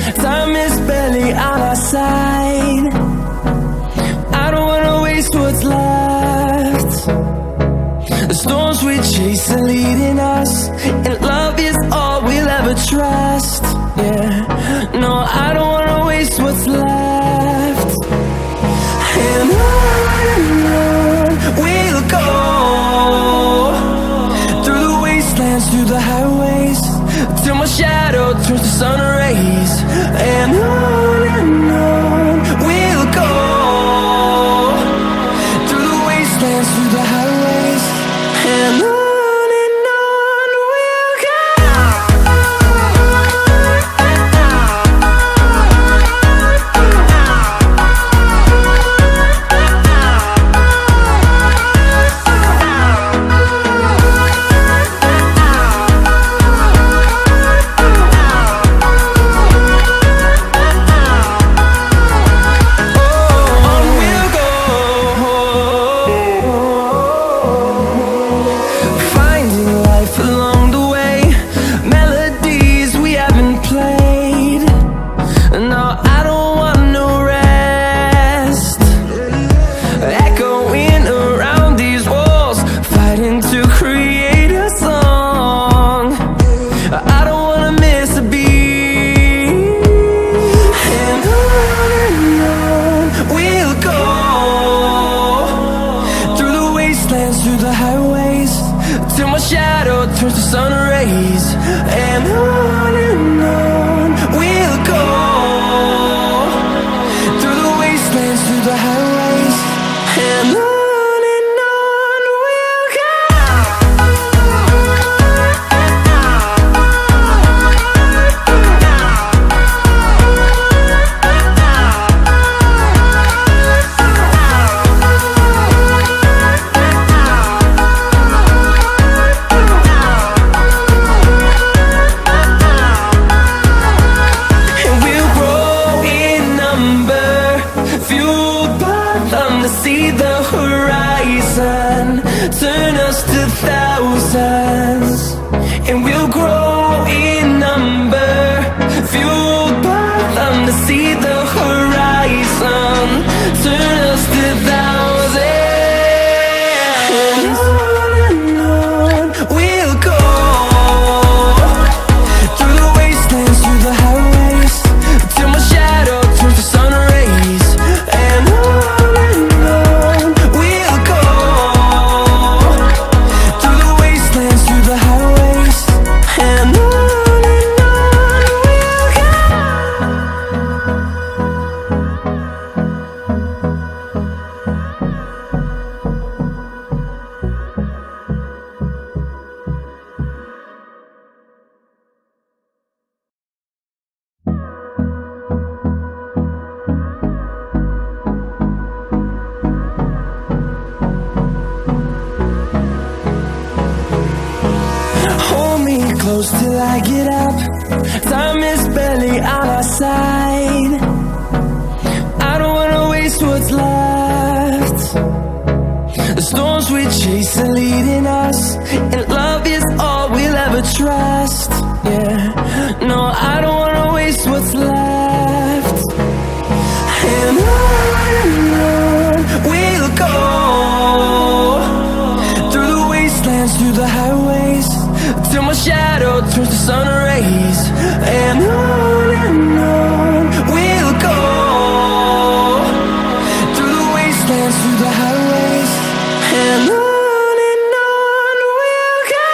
Time is barely on our side. I don't wanna waste what's left. The storms we chase are leading us, and love is all we'll ever trust. Yeah, no, I don't wanna waste what's left. And on we'll go, through the wastelands, through the highways, till my shadow turns to sun rays. And on we'll go, through the wastelands, through the highways, and on we'll go. Turns to sun rays, and on we'll go, through the wastelands, through the highways, and on we'll go. See the horizon, turn us to thousands, and we'll grow in number, fueled by them to see the horizon, turn us to thousands. And on we'll go, through the wastelands, through the highways, till my shadow turns to sun rays. And close till I get up. Time is barely on our side. I don't wanna waste what's left. The storms we chase are leading us, and love is all we'll ever trust. Yeah, no, I don't wanna waste what's left. And on we'll go, through the wastelands, through the highways, till my shadow turns to sun rays. And on we'll go, through the wastelands, through the highways, and on we'll go.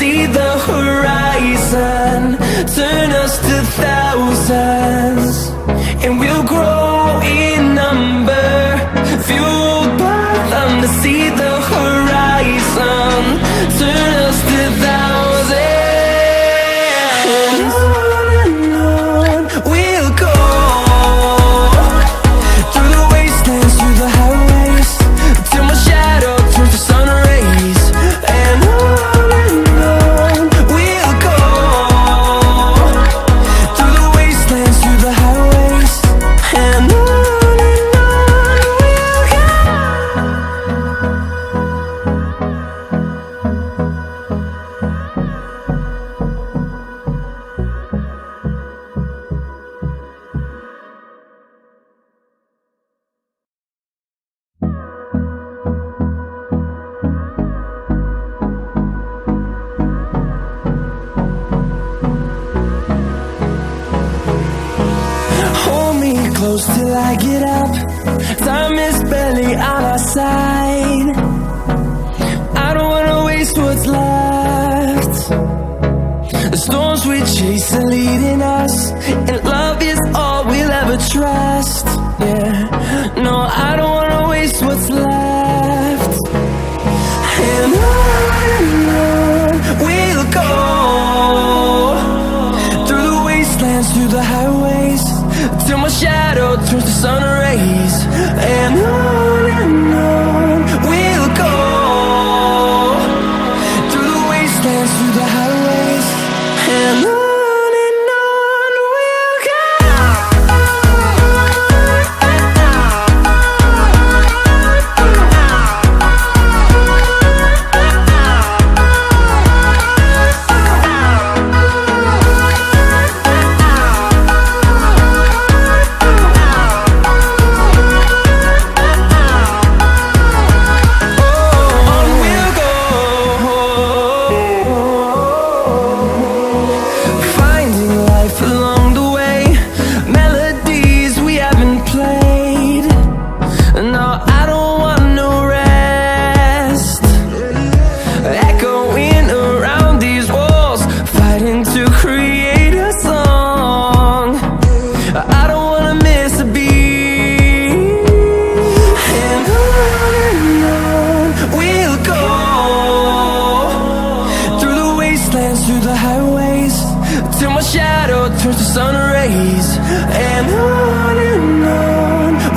see the horizon, turn us to thousands, and we'll grow in number, fueled by them to see the horizon, turn us to thousands. And on we'll go, through the wastelands, through the highways, till my shadow turns to sun rays. And on we'll go, through the wastelands, through the highways. And on we'll go. Hold me close till I get up. Time is barely on our side. I don't wanna waste what's left. The storms we chase are leading us, and love is all we'll ever trust. Yeah, no, I don't wanna waste what's left. And on we'll go, through the wastelands, through the highways, till my shadow turns to sun rays. And on we'll go, through the wastelands, through the highways. And on we'll go. Finding life along the way, melodies we haven't played. No, I don't want no rest. Echoing around these walls, fighting to create a song. I don't wanna miss a beat. And on we'll go, through the wastelands, through the highways, till my shadow turns to sun rays. And on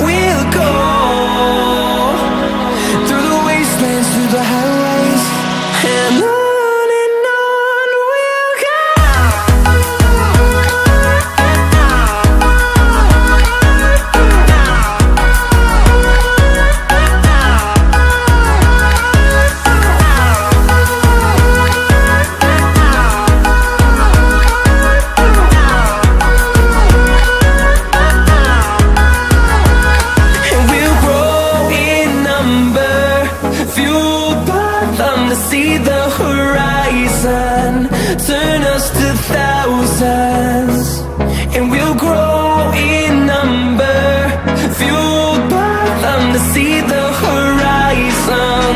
we'll go, through the wastelands, through the highways. And on we'll go. And we'll grow in number, fueled by them to see the horizon, turn us to thousands. And we'll grow in number, fueled by them to see the horizon,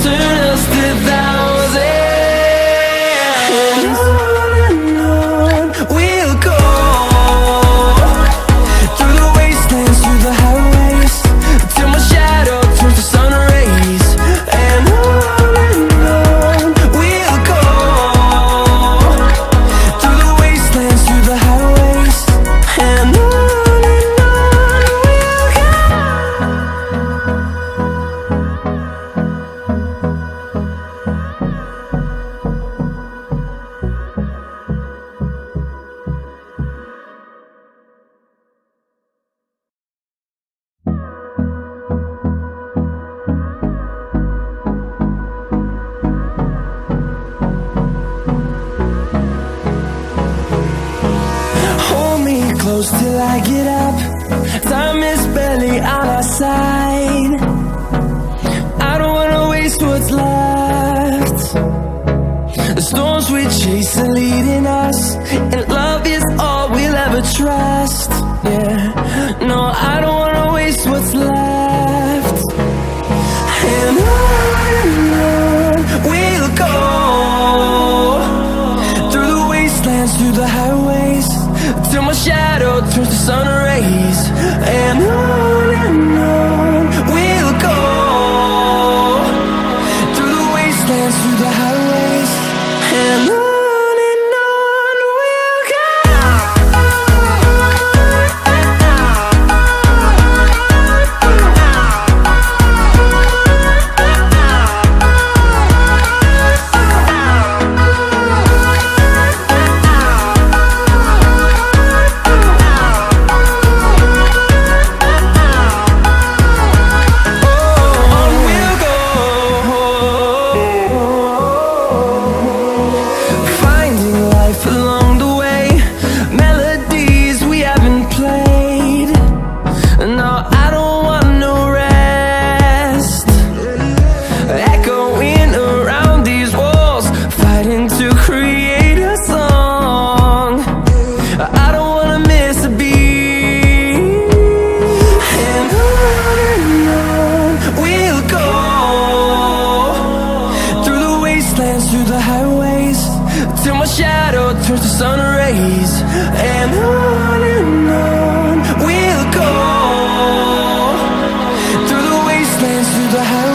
turn us to thousands. And on we'll go, through the wastelands, through the highways, till my shadow turns to sun rays. And on we'll go, through the wastelands, through the highways. And on we'll go. Hold me close till I get up. Time is barely on our side. I don't wanna waste what's left. The storms we chase are leading us, and love is all we'll ever trust. Yeah, no, I don't wanna waste what's left. And on we'll go, till my shadow turns to sun rays. And on we'll go, through the wastelands, through the highways.